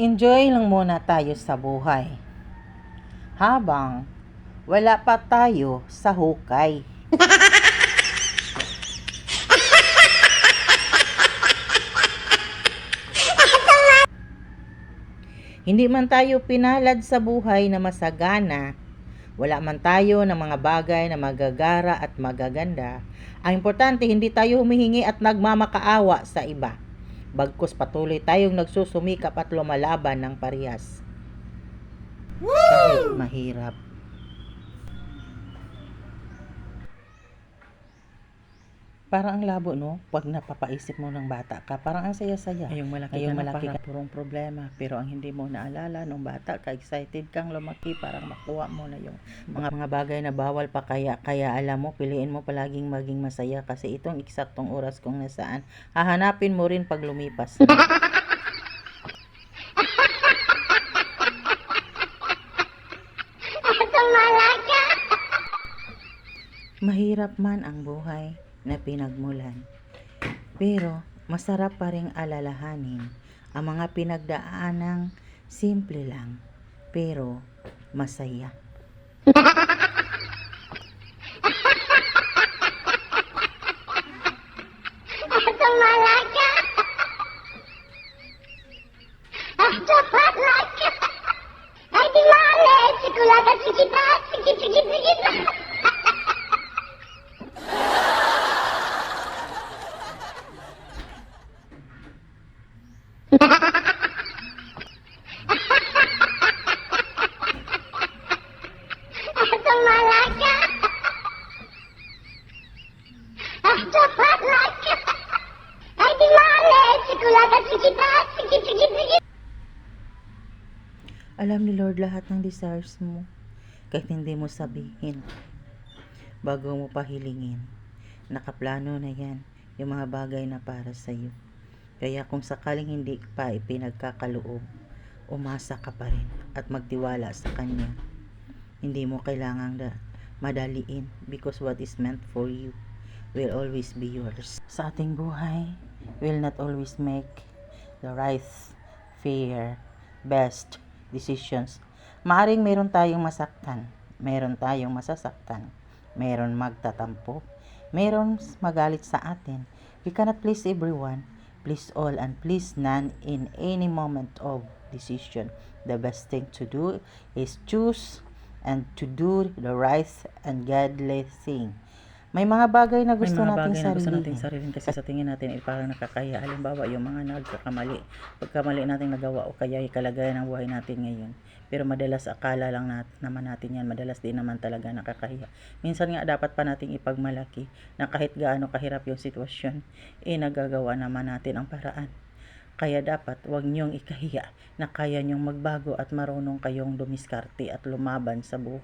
Mag-enjoy lang muna tayo sa buhay habang wala pa tayo sa hukay. Hindi man tayo pinalad sa buhay na masagana, wala man tayo ng mga bagay na magagara at magaganda, ang importante hindi tayo humihingi at nagmamakaawa sa iba. Bagkus patuloy tayong nagsusumikap at lumalaban ng parehas. Kahit mahirap. Parang ang labo, no? Pag napapaisip mo ng bata ka, parang ang saya-saya. Ngayong malaki ka, purong problema. Pero ang hindi mo naalala nung bata ka, excited kang lumaki, parang makuha mo na yung mga bagay na bawal pa kaya alam mo, piliin mo palaging maging masaya kasi itong eksaktong oras kung nasaan, hahanapin mo rin pag lumipas. Mahirap man ang buhay na pinagmulan, pero masarap pa ring alalahanin ang mga pinagdaanang simple lang, pero masaya. Alam ni Lord lahat ng desires mo, kahit hindi mo sabihin, bago mo pa hilingin. Nakaplano na yan, yung mga bagay na para sa'yo. Kaya kung sakaling hindi pa ipinagkakaloob, umasa ka pa rin at magtiwala sa Kanya. Hindi mo kailangang madaliin because what is meant for you will always be yours. Sa ating buhay, will not always make the right, fair, best decisions. Maaring meron tayong masaktan, meron tayong masasaktan, meron magtatampo, meron magalit sa atin. We cannot please everyone, please all, and please none in any moment of decision. The best thing to do is choose and to do the right and godly thing. May mga bagay na gusto nating sarilin kasi sa tingin natin parang nakakaya. Halimbawa, yung mga nagkakamali, pagkamali nating nagawa o kaya yung kalagayan ng buhay natin ngayon. Pero madalas akala lang naman natin yan, madalas din naman talaga nakakahiya. Minsan nga dapat pa nating ipagmalaki na kahit gaano kahirap yung sitwasyon, nagagawa naman natin ang paraan. Kaya dapat wag niyong ikahiya na kaya niyong magbago at marunong kayong dumiskarte at lumaban sa buhay.